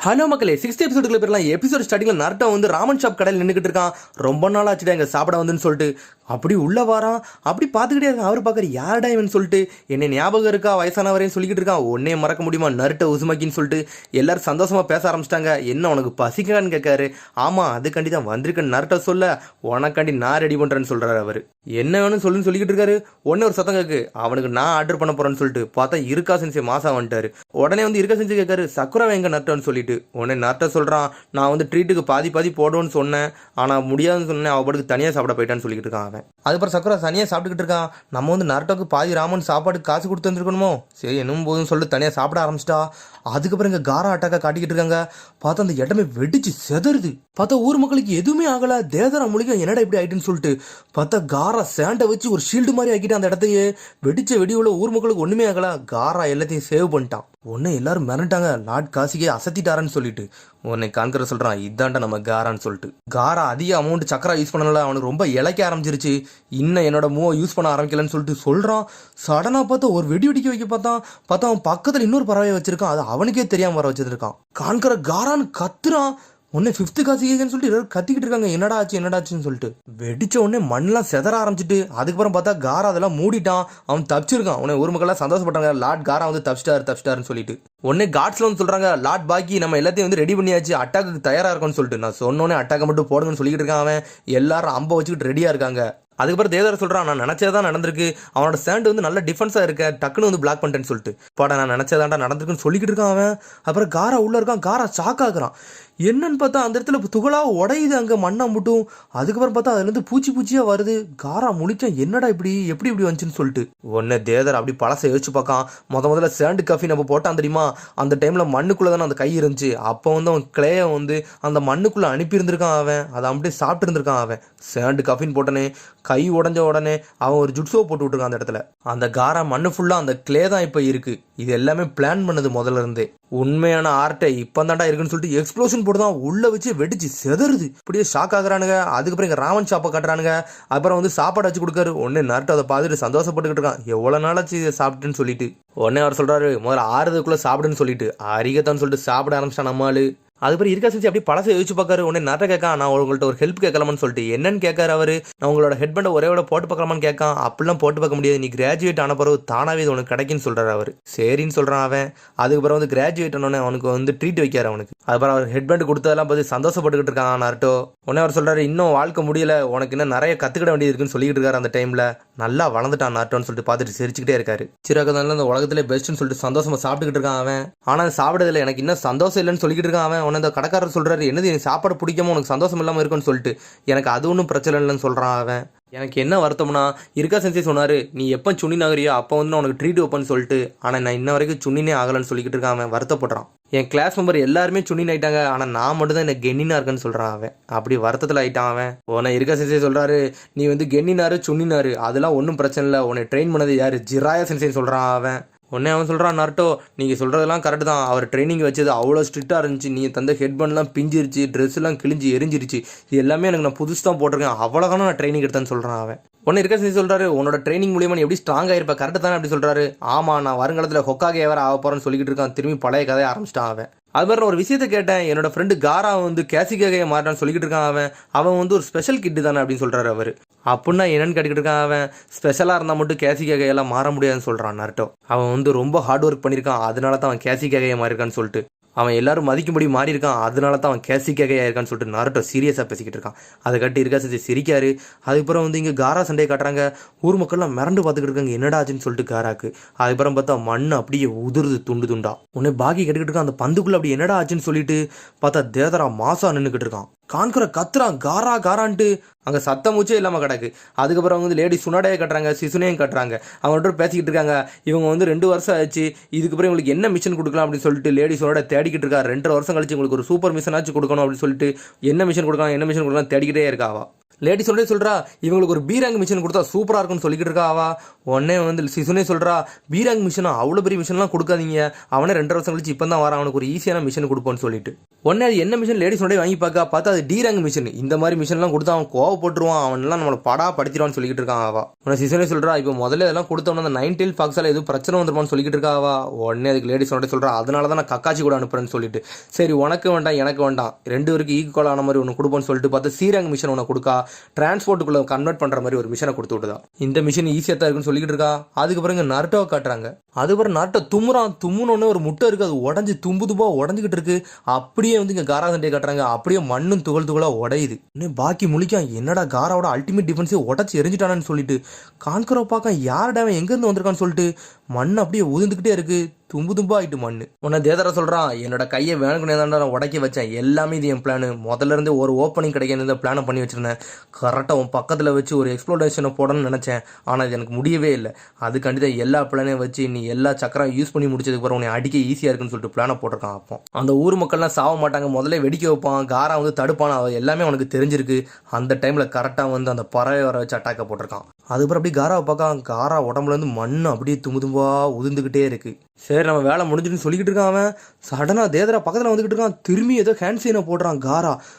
Hello மக்களே, 6th எபிசோடுக்குள்ள போயிடலாம். Episode ஸ்டார்டிங்ல நருட்டோ வந்து ராமன் ஷாப் கடையில் நின்றுக்கிட்டு இருக்கான். ரொம்ப நாள் ஆச்சுடா எங்க சாப்பிட வந்துன்னு சொல்லிட்டு அப்படி உள்ள வாரான். அப்படி பார்த்துக்கிட்டே இருக்கான். அவர் பார்க்குற யாருடா இவன் சொல்லிட்டு, என்ன ஞாபகம் இருக்கா வயசானவரையும் சொல்லிக்கிட்டு இருக்கான். ஒன்னே மறக்க முடியுமா நருட்டோ உசுமக்கின்னு சொல்லிட்டு எல்லாரும் சந்தோஷமா பேச ஆரம்பிச்சிட்டாங்க. என்ன உனக்கு பசிக்கான்னு கேட்காரு. ஆமா அதுக்காண்டி தான் வந்திருக்கேன் நருட்டோ சொல்ல. உனக்காண்டி நான் ரெடி பண்றேன்னு சொல்றாரு அவர். என்ன வேணும்னு சொல்லிக்கிட்டு இருக்காரு. உடனே ஒரு சத்தம் கேக்கு, அவனுக்கு நான் ஆர்டர் பண்ண போறேன்னு சொல்லிட்டு பார்த்தா இருக்கா சென்சே மாசா வந்துட்டாரு. உடனே வந்து இருக்கா செஞ்சு கேட்காரு, சக்குரா எங்க நருட்டோன்னு சொல்லிட்டு. உடனே நருட்டோ சொல்றான், நான் வந்து ட்ரீட்டுக்கு பாதி போடுவோன்னு சொன்னேன், ஆனா முடியாதுன்னு சொன்னேன், அவ பாட்டுக்கு தனியா சாப்பிட போயிட்டான்னு சொல்லிட்டு இருக்கான் அவன். அதுக்கப்புறம் சக்குரா தனியா சாப்பிட்டுக்கிட்டு இருக்கான். நம்ம வந்து நருட்டோக்கு பாதி ராமன் சாப்பாடு காசு கொடுத்து வந்துருக்கணுமோ, சரி என்னும் போதுன்னு சொல்லிட்டு தனியா சாப்பிட ஆரம்பிச்சிட்டா. அதுக்கப்புறம் இங்க காரா அட்டாக்கா காட்டிக்கிட்டு இருக்காங்க. பார்த்தா அந்த இடமே வெடிச்சு செதறுது. பார்த்தா ஊர் மக்களுக்கு எதுவுமே ஆகல. தேதரா மொழிக என்னடா இப்படி ஆயிட்டுன்னு சொல்லிட்டு பார்த்தா காரா சேண்டை வச்சு ஒரு ஷீல்டு மாதிரி ஆக்கிட்டு அந்த இடத்தையே வெடிச்ச வெடி உள்ள ஊர் மக்களுக்கு ஒண்ணுமே ஆகல. காரா எல்லாத்தையும் சேவ் பண்ணிட்டான். உடனே எல்லாரும் மிரண்டாங்க, லார்ட் காசிக்கே அசத்திட்டாரான்னு சொல்லிட்டு. உன்னை கான்கர சொல்றான், இதான்டா நம்ம காரான்னு சொல்லிட்டு. காரா அதிக அமௌண்ட் சக்கரா யூஸ் பண்ணல, அவனுக்கு ரொம்ப இழைக்க ஆரம்பிச்சிருச்சு. இன்னும் என்னோட மூவ யூஸ் பண்ண ஆரம்பிக்கலன்னு சொல்லிட்டு சொல்றான். சடனா பார்த்தா ஒரு வெடி வெடிக்க வைக்க பார்த்தா அவன் பக்கத்துல இன்னொரு பறவையை வச்சிருக்கான். அது அவனுக்கே தெரியாம வர வச்சிருக்கான். கான்கர காரான்னு கத்துறான். உடனே 5th காசிக்கேன்னு சொல்லிட்டு எல்லாரும் கத்திக்கிட்டு இருக்காங்க, என்னடா ஆச்சுன்னு சொல்லிட்டு. வெடிச்ச உடனே மண்ணெல்லாம் செதற ஆரம்பிச்சிட்டு அதுக்கப்புறம் பார்த்தா காரா அதெல்லாம் மூடிட்டான். அவன் தப்பிச்சிருக்கான். உடனே ஒரு மக்கள் சந்தோஷப்பட்டாங்க, லார்ட் காரா வந்து தப்பிச்சிட்டாருன்னு சொல்லிட்டு. உடனே காட்ஸ்ல வந்து சொல்றாங்க, லார்ட் பாக்கி நம்ம எல்லாத்தையும் வந்து ரெடி பண்ணியாச்சு, அட்டாக்கு தயாரா இருக்கும்னு சொல்லிட்டு. நான் சொன்னோன்னே அட்டாக்கை மட்டும் போடுங்கன்னு சொல்லிட்டு இருக்கான் அவன். எல்லாரும் அம்ப வச்சுக்கிட்டு ரெடியா இருக்காங்க. அதுக்கப்புறம் தேதர் சொல்றான், நான் நினைச்சதான் நடந்திருக்கு, அவனோட ஸ்டாண்ட் வந்து நல்ல டிஃபென்ஸா இருக்க, டக்குன்னு வந்து பிளாக் பண்ணிட்டேன்னு சொல்லிட்டு. பாடா நான் நினைச்சதாண்டா நடந்திருக்குன்னு சொல்லிக்கிட்டு இருக்கான் அவன். அப்புறம் காரா உள்ள இருக்கான். காரா ஷாக் ஆகுறான். என்னன்னு பார்த்தா அந்த இடத்துல துகளா உடையுது அங்க மண்ணா மட்டும். அதுக்கப்புறம் பார்த்தா அதுல இருந்து பூச்சியா வருது. காரா முழிச்சான், என்னடா எப்படி வந்துச்சுன்னு சொல்லிட்டு. உடனே தேதர் அப்படி பழசை யோசிச்சு பார்க்கான். முதல்ல சேண்டு காஃபி நம்ம போட்டான் தெரியுமா, அந்த டைம்ல மண்ணுக்குள்ளதானே அந்த கை இருந்துச்சு. அப்போ வந்து அவன் கிளேய வந்து அந்த மண்ணுக்குள்ள அனுப்பி இருந்திருக்கான் அவன். அதை அப்படியே சாப்பிட்டு இருந்திருக்கான் அவன். சேண்டு காஃபின்னு போட்டனே கை உடஞ்ச உடனே அவன் ஒரு ஜுட்ஸோ போட்டு விட்டுருக்கான் அந்த இடத்துல. அந்த காரா மண்ணு ஃபுல்லா அந்த கிளே தான் இப்ப இருக்கு. இது எல்லாமே பிளான் பண்ணது முதல்ல இருந்தே. உண்மையான ஆர்ட்டை இப்பதான்டா இருக்குன்னு சொல்லிட்டு எக்ஸ்ப்ளோஷன் போட்டுதான் உள்ள வச்சு வெடிச்சு செதறுது. இப்படியே ஷாக் ஆகுறானுங்க. அதுக்கப்புறம் இங்க ராமன் ஷாப்பை கட்டுறானுங்க. அப்புறம் வந்து சாப்பாடு வச்சு கொடுக்காரு. உடனே நருட்டோ அதை பார்த்துட்டு சந்தோஷப்பட்டுக்கிட்டு இருக்கான், எவ்வளவு நாளாச்சு இதை சாப்பிட்டுன்னு சொல்லிட்டு. உடனே அவர் சொல்றாரு, முதல்ல 6 சாப்பிடுன்னு சொல்லிட்டு. அரிகத்தான்னு சொல்லிட்டு சாப்பிட ஆரம்பிச்சான் நம்மாளு. அதுக்கப்புறம் இருக்கா செஞ்சு அப்படி பழசை யோசிச்சு பார்க்காரு. உடனே நருட்டோ கேட்கான், நான் உங்கள்கிட்ட ஒரு ஹெல்ப் கேட்கலாமான்னு சொல்லிட்டு. என்னன்னு கேட்காரு அவரு. நான் உங்களோட ஹெட்பண்டை ஒரே போட்டு பார்க்கலாமான்னு கேட்கான். அப்படிலாம் போட்டு பார்க்க முடியாது, நீ கிராஜுவேட் ஆன பிறகு தானாவே இது உனக்கு கிடைக்குன்னு சொல்றாரு அவரு. சரின்னு சொல்றான் அவன். அதுக்கப்புறம் வந்து கிராஜுவேட் ஆனோடனே அவனுக்கு வந்து ட்ரீட் வைக்காரு அவனுக்கு. அதுக்கப்புறம் அவர் ஹெட்பண்ட் கொடுத்ததெல்லாம் பார்த்து சந்தோஷப்பட்டுக்கிட்டு இருக்கான் நருட்டோ. உடனே அவர் சொல்றாரு, இன்னும் வாழ்க்கை முடியல, உனக்கு இன்னும் நிறைய கத்துக்கிட வேண்டியது இருக்குன்னு சொல்லிட்டு இருக்காரு. அந்த டைம்ல நல்லா வளர்ந்துட்டான் நருட்டோன்னு சொல்லிட்டு பார்த்துட்டு சிரிச்சுக்கிட்டே இருக்காரு. சிறகதான் அந்த உலகத்திலே பெஸ்ட்னு சொல்லிட்டு சந்தோஷமா சாப்பிட்டுக்கிட்டு இருக்கான் அவன். ஆனா சாப்பிடறதுல எனக்கு இன்னும் சந்தோஷம் இல்லைன்னு சொல்லிக்கிட்டு இருக்கான் அவன். உடனே அந்த கடைக்காரர் சொல்றாரு, என்னது நீ சாப்பாடு பிடிக்காம உனக்கு சந்தோஷம் இல்லாம இருக்குன்னு சொல்லிட்டு. எனக்கு அது ஒன்றும் பிரச்சனை இல்லைன்னு சொல்றான் அவன். எனக்கு என்ன வருத்தம்னா, இருக்கா சென்சே சொன்னாரு, நீ எப்போ சுண்ணி ஆகுறியோ அப்போ வந்து நான் உனக்கு ட்ரீட் வைப்பேன்னு சொல்லிட்டு. ஆனால் நான் இன்ன வரைக்கும் சுண்ணினே ஆகலன்னு சொல்லிக்கிட்டு இருக்கான் அவன். வருத்தப்படுறான். என் கிளாஸ் மெம்பர் எல்லாருமே சுண்ணின் ஆயிட்டாங்க, ஆனால் நான் மட்டும் தான் எனக்கு கென்னினா இருக்குன்னு சொல்றான் அவன். அப்படி வருத்தத்தில் ஆயிட்டான் அவன். உன்னை இருக்கா சென்சே சொல்றாரு, நீ வந்து கென்னினாரு சுண்ணினாரு அதெல்லாம் ஒன்றும் பிரச்சனை இல்லை, உன்னை ட்ரெயின் பண்ணது யாரு, ஜிராயா சென்சேன்னு சொல்றான் அவன். உடனே அவன் சொல்கிறான், நருட்டோ நீங்கள் சொல்கிறதெல்லாம் கரெக்டு தான், அவர் ட்ரைனிங் வச்சது அவ்வளோ ஸ்ட்ரிக்டாக இருந்துச்சு, நீங்கள் தந்த ஹெட்பண்ட்லாம் பிஞ்சிருச்சு, ட்ரெஸ்லாம் கிழிஞ்சு எரிஞ்சிருச்சு, இது எல்லாமே எனக்கு நான் புதுசு தான் போட்டிருக்கேன், அவ்வளோதானே நான் ட்ரைனிங் எடுத்தேன்னு சொல்கிறான் அவன். உடனே இருக்கா செஞ்சு சொல்கிறாரு, உன்னோட ட்ரைனிங் மூலியமாக நீ எப்படி ஸ்ட்ராங் ஆகிருப்ப, கரெக்டு தானே அப்படி சொல்கிறாரு. ஆமாம், நான் வருங்காலத்தில் ஹொக்காகே வேறு ஆக போகிறேன்னு சொல்லிக்கிட்டு இருக்கான். திரும்பி பழைய கதையை ஆரம்பிச்சிட்டான் அவன். அது மாதிரி ஒரு விஷயத்த கேட்டேன், என்னோட ஃப்ரெண்டு காரா வந்து கேசிக்காக மாட்டான்னு சொல்லிக்கிட்டு இருக்கான் அவன் வந்து ஒரு ஸ்பெஷல் கிட்டு தானே அப்படின்னு சொல்கிறாரு அவர். அப்படின்னா என்னன்னு கேட்டுக்கிட்டு இருக்கான் அவன். ஸ்பெஷலாக இருந்தால் மட்டும் கேசிக்காக எல்லாம் மாற முடியாதுன்னு சொல்கிறான் நருட்டோ. அவன் வந்து ரொம்ப ஹார்ட் ஒர்க் பண்ணியிருக்கான், அதனால தான் அவன் கேசிக்காக மாறியிருக்கான்னு சொல்லிட்டு. அவன் எல்லாரும் மதிக்கும்படி மாறி இருக்கான், அதனால தான் அவன் கேசிக்காக இருக்கான்னு சொல்லிட்டு நருட்டோ சீரியஸாக பேசிக்கிட்டு இருக்கான். அதை கட்டி இருக்கா செஞ்சு சிரிக்காரு. அதுக்கப்புறம் வந்து இங்கே காரா சண்டையை காட்டுறாங்க. ஊர் மக்கள்லாம் மிரண்டு பார்த்துக்கிட்டு இருக்காங்க, என்னடா ஆச்சுன்னு சொல்லிட்டு காராக்கு. அதுக்கப்புறம் பார்த்தா மண் அப்படியே உதிருது துண்டா. உடனே பாக்கி கேட்டுக்கிட்டு இருக்கான், அந்த பந்துக்குள்ள அப்படி என்னடா ஆச்சுன்னு சொல்லிட்டு பார்த்தா தேதரா மாசா நின்றுக்கிட்டு இருக்கான். கான்கர கத்துறான், காரா காரான்ட்டு. அங்கே சத்தம் மூச்சே இல்லாமல் கிடக்கு. அதுக்கப்புறம் வந்து லேடி சுனாடையை கட்டுறாங்க, சிசுனையும் கட்டுறாங்க. அவங்கள்ட்ட பேசிக்கிட்டு இருக்காங்க. இவங்க வந்து 2 வருஷம் ஆச்சு, இதுக்கப்புறம் இவங்களுக்கு என்ன மிஷன் கொடுக்கலாம் அப்படின்னு சொல்லிட்டு லேடி சுனாடை தேடிக்கிட்டு இருக்கா. 2.5 வருஷம் கழிச்சு உங்களுக்கு ஒரு சூப்பர் மிஷன் ஆச்சு கொடுக்கணும் அப்படின்னு சொல்லிட்டு என்ன மிஷன் கொடுக்கலாம் தேடிக்கிட்டே இருக்காவா. லேடி சொல்றா, இவங்களுக்கு ஒரு பீராங் மிஷன் கொடுத்தா சூப்பரா இருக்கும்னு சொல்லிக்கிட்டு இருக்காவா. உடனே வந்து சிசுனே சொல்றா, பீராங் மிஷனா அவ்வளோ பெரிய மிஷன்லாம் கொடுக்காதீங்க, அவனே 2 வருஷம் கழிச்சு இப்போ தான் வரான், அவனுக்கு ஒரு ஈஸியான மிஷன் கொடுப்போன்னு சொல்லிட்டு. உடனே அது என்ன மிஷின் லேடிஸோட வாங்கி பார்த்தா அது டி ரேங்க் மிஷின். இந்த மாதிரி மிஷின்லாம் கொடுத்து அவன் கோவப்பட்டுருவான், அவன்லாம் நம்மளை படுத்திடுவான்னு சொல்லிட்டு இருக்கான் அவா. உடனே சிசனே சொல்றா இப்போ முதல்ல இதெல்லாம் கொடுத்தவன அந்த 9 tail foxால எதுவும் பிரச்சனை வந்துருமான்னு சொல்லிட்டு இருக்கா அவா. உடனே அதுக்கு லேடிஸோட சொல்றா அதனால தான் நான் கக்காச்சி கூட அனுப்புறேன்னு சொல்லிட்டு. சரி உனக்கு வேண்டாம் எனக்கு வேண்டாம், 2 பேருக்கு ஈக்குவல் ஆன மாதிரி ஒன்று கொடுப்போம்னு சொல்லிட்டு பார்த்து சி ரேங்க் மிஷின் ஒன்று கொடுக்கா. டிரான்ஸ்போர்ட்டுக்குள்ள கன்வெர்ட் பண்ற மாதிரி ஒரு மிஷினை கொடுத்து விட்டுதா. இந்த மிஷின் ஈஸியாக தான் இருக்குன்னு சொல்லிட்டு இருக்கா. அதுக்கப்புறம் இங்கே நருட்டோவை காட்டுறாங்க. அதுக்கப்புறம் நருட்டோ தும்முன்னு ஒரு முட்டை இருக்கு, அது உடஞ்சி தும்பா உடஞ்சிக்கிட்டு இருக்கு. அப்படியே வந்து இங்க காரா சண்டையை காட்டுறாங்க. அப்படியே மண்ணும் துகளா உடையுது. பாக்கி முழிக்கான், என்னடா காராவோட அல்டிமேட் டிஃபென்ஸே உடச்சி எரிஞ்சிட்டானு சொல்லிட்டு. கான்கரோ பார்க்க யாருடா எங்க இருந்து வந்திருக்கான்னு சொல்லிட்டு மண் அப்படியே உதிர்ந்துகிட்டே இருக்கு, தும்பா ஆயிட்டு மண்ணு. உன்ன தேதரா சொல்றான், என்னோட கையை வேணுக்குனே தான் உடைக்க வச்சேன், எல்லாமே இது என் பிளானு. முதல்ல இருந்து ஒரு ஓப்பனிங் கிடைக்க பிளானை பண்ணி வச்சிருந்தேன். கரெக்டாக உன் பக்கத்தில் வச்சு ஒரு எக்ஸ்ப்ளோரேஷனை போடணும்னு நினைச்சேன், ஆனால் இது எனக்கு முடியவே இல்லை. அதுக்காண்டி தான் எல்லா பிளானையும் வச்சு நீ எல்லா சக்கரம் யூஸ் பண்ணி முடிச்சதுக்கு அப்புறம் உன்னை அடிக்க ஈஸியாக இருக்குன்னு சொல்லிட்டு பிளானை போட்டிருக்கான். அப்போ அந்த ஊர் மக்கள்லாம் சாவ மாட்டாங்க, முதல்ல வெடிக்க வைப்பான், காரா வந்து தடுப்பான், எல்லாமே அவனுக்கு தெரிஞ்சிருக்கு. அந்த டைமில் கரெக்டாக வந்து அந்த பறவை வர வச்சு அட்டாக்கை போட்டிருக்கான். அதுக்கப்புறம் அப்படியே காராவை பார்க்க காரா உடம்புல இருந்து மண் அப்படியே தும்பா உதிர்ந்துகிட்டே இருக்கு. சரி நம்ம வேலை முடிஞ்சுன்னு சொல்லிக்கிட்டு இருக்கான். அவன் சடனாக தேதரா பக்கத்தில் வந்துக்கிட்டு இருக்கான். திரும்பி ஏதோ ஹேண்ட் சீனை போடுறான். காரா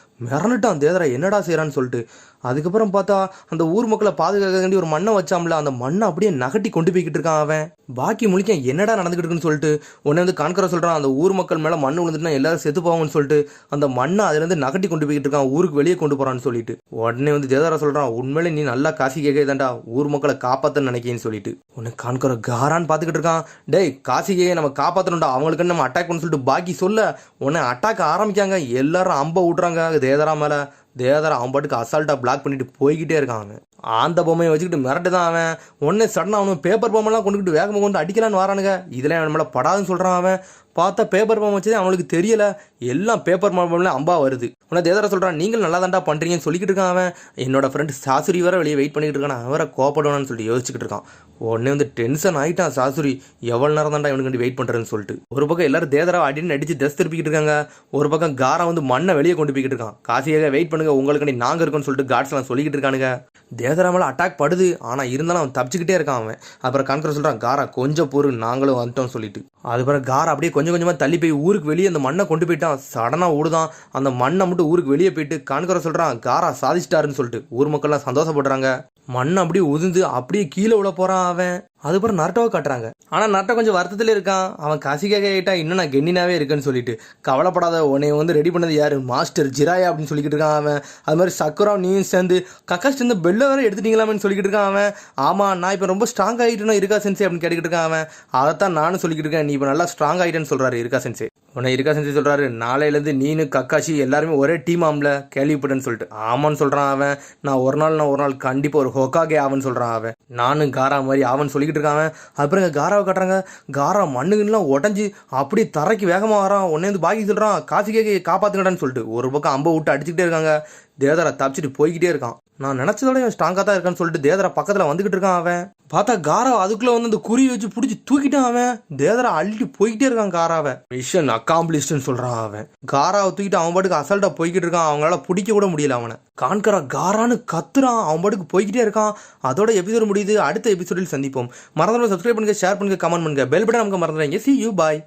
மிரண்டுட்டான், தேதரா என்னடா செய்யறான்னு சொல்லிட்டு. அதுக்கப்புறம் பார்த்தா அந்த ஊர் மக்களை பாதுகாக்க வேண்டி ஒரு மண்ணை வச்சாம்ல, அந்த மண்ணை அப்படியே நகட்டி கொண்டு போய்கிட்டு இருக்கான். அவன் பாக்கி முழிக்க என்னடா நடந்துகிட்டு இருக்குன்னு சொல்லிட்டு உடனே வந்து கான்கரோ சொல்றான், அந்த ஊர் மக்கள் மேல மண்ணு விழுந்துட்டுனா எல்லாரும் செத்து போவாங்கன்னு சொல்லிட்டு அந்த மண்ணை அதுல இருந்து நகட்டி கொண்டு போய்கிட்டு இருக்கான், ஊருக்கு வெளியே கொண்டு போறான்னு சொல்லிட்டு. உடனே வந்து தேதாரா சொல்றான், உண்மையிலே நீ நல்லா காசி கேட்கதாண்டா, ஊர் மக்களை காப்பாத்தன்னு நினைக்கிறேன்னு சொல்லிட்டு. உடனே கான்கரோ காரான்னு பாத்துக்கிட்டு இருக்கான். டேய் காசிகையை நம்ம காப்பாத்தணும்டா, அவங்களுக்கு நம்ம அட்டாக் பண்ணு சொல்லிட்டு பாக்கி சொல்ல உடனே அட்டாக் ஆரம்பிக்காங்க. எல்லாரும் அம்ப விட்றாங்க தேதரா மேல. தேதரா அவன் பாட்டுக்கு அசால்ட்டா பிளாக் பண்ணிட்டு போய்கிட்டே இருக்கான். அந்த பொம்மையை வச்சுக்கிட்டு மிரட்டு தான் அவன். உடனே சடனா அவனு பேப்பர் பொம்மைலாம் கொண்டுக்கிட்டு வேகமாக கொண்டு அடிக்கலான்னு வரானுங்க. இதெல்லாம் அவன் மேலே படாதுன்னு சொல்கிறான். அவன் பார்த்தா பேப்பர் பொம்மை வச்சதே அவனுக்கு தெரியல, எல்லாம் பேப்பர் பொம்மையில அம்பா வருது. உடனே தேதரா சொல்கிறான், நீங்கள் நல்லா தாண்டா பண்ணுறீங்கன்னு சொல்லிக்கிட்டு இருக்கான். அவன் என்னோட ஃப்ரெண்ட் சாசுரி வர வெளியே வெயிட் பண்ணிக்கிட்டு இருக்கான், அவரை கோபப்படுவான்னு சொல்லிட்டு யோசிச்சுக்கிட்டு இருக்கான். உடனே வந்து டென்ஷன் ஆகிட்டான் சாசுரி, எவ்வளோ நேரம் தாண்டா இவனுக்கு வெயிட் பண்ணுறேன்னு சொல்லிட்டு. ஒரு பக்கம் எல்லாரும் தேதரா அடின்னு அடிச்சு தஸ் திருப்பிக்கிட்டு இருக்காங்க. ஒரு பக்கம் காரா வந்து மண்ணை வெளியே கொண்டு போய்கிட்டு இருக்கான். காசியாக வெயிட் பண்ணுங்க, உங்களுக்கு நாங்கள் இருக்கோன்னு சொல்லிட்டு காட்ஸ்லாம் சொல்லிக்கிட்டு இருக்கானுங்க. தேதரா மேலே அட்டாக் படுது, ஆனால் இருந்தாலும் அவன் தப்பிச்சுக்கிட்டே இருக்கான். அவன் அப்புறம் கான்கரோ சொல்கிறான், காரா கொஞ்சம் பொறு, நாங்களும் வந்துட்டோம் சொல்லிட்டு. அதுக்கப்புறம் காரா அப்படியே கொஞ்சம் கொஞ்சமாக தள்ளி போய் ஊருக்கு வெளியே அந்த மண்ணை கொண்டு போயிட்டான். சடனாக ஓடுதான், அந்த மண்ணை மட்டும் ஊருக்கு வெளியே போயிட்டு கான்கரோ சொல்கிறான், காரா சாதிச்சிட்டாருன்னு சொல்லிட்டு. ஊர் மக்கள்லாம் சந்தோஷப்படுறாங்க. மண்ணை அப்படியே உதிர்ந்து அப்படியே கீழே விழ போகிறான் அவன். அதுக்கப்புறம் நருட்டோவை காட்டுறாங்க. ஆனால் நருட்டோ கொஞ்சம் வருத்தத்தில் இருக்கான். அவன் காசிக்காக கேட்டா இன்னும் நான் கென்னினாவே இருக்கேன்னு சொல்லிட்டு. கவலைப்படாத, உன்னை வந்து ரெடி பண்ணது யாரு, மாஸ்டர் ஜிராயா அப்படின்னு சொல்லிக்கிட்டு இருக்கான் அவன். அது மாதிரி சக்குரா நீயும் சேர்ந்து கக்காஸ்ட் இந்த பெல்ல வேற எடுத்துட்டீங்களாமேன்னு சொல்லிக்கிட்டு இருக்கான் அவன். ஆமாம் நான் இப்போ ரொம்ப ஸ்ட்ராங் ஆகிட்டேன்னு இருக்கா சென்சே அப்படின்னு கேட்டுக்கிட்டு இருக்கான் அவன். அதைத்தான் நானும் சொல்லிக்கிட்டு இருக்கேன், நீ இப்போ நல்லா ஸ்ட்ராங் ஆகிட்டேன்னு சொல்கிறாரு இருக்கா சென்சே. உன்னை இருக்கா சென்சே சொல்கிறாரு, நாளையிலேருந்து நீனு கக்காஷி எல்லாருமே ஒரே டீம் ஆம்ல கேள்விப்பட்டேன்னு சொல்லிட்டு. ஆமான்னு சொல்கிறான் அவன். நான் ஒரு நாள் கண்டிப்பாக ஒரு ஹோக்காகே ஆவன்னு சொல்கிறான் அவன். நானும் காரா மாதிரி ஆவன்னு சொல்லிக்கிட்டு இருக்கான். அப்புறம் இங்கே காராவை காட்டுறாங்க. காரா மண்ணுங்கெல்லாம் உடஞ்சி அப்படி தரைக்கு வேகமாக வரான். உடனே வந்து பாக்கி சொல்கிறான், காசிக்கே காப்பாற்றுங்கடான்னு சொல்லிட்டு. ஒரு பக்கம் அம்பை விட்டு அடிச்சுக்கிட்டே இருக்காங்க. தேதரா தப்பிச்சுட்டு போய்கிட்டே இருக்கான். நான் நினச்சதோட இவன் ஸ்ட்ராங்காக தான் இருக்கான்னு சொல்லிட்டு தேதரா பக்கத்தில் வந்துக்கிட்டு இருக்கான். அவன் பார்த்தா காரா அதுக்குள்ளே வந்து அந்த குறி வச்சு பிடிச்சி தூக்கிட்டான். அவன் தேதரா அள்ளிட்டு போய்கிட்டே இருக்கான் காராவை. மிஷன் அக்காம்ப்ளிஷ்டுன்னு சொல்கிறான் அவன். காராவை தூக்கிட்டு அவன் பாட்டுக்கு அசால்ட்டாக போய்கிட்டு இருக்கான். அவங்களால பிடிக்க கூட முடியல அவனை. கான்கரா காரான்னு கத்துறான், அவன் பாட்டுக்கு போய்கிட்டே இருக்கான். அதோட எபிசோடு முடியுது. அடுத்த எபிசோடில் சந்திப்போம். மறந்துடாம சப்ஸ்கிரைப் பண்ணுங்க, ஷேர் பண்ணுங்க, கமெண்ட் பண்ணுங்க, பெல் பட்டன் நமக்கு மறந்துடாதீங்க. See you, bye.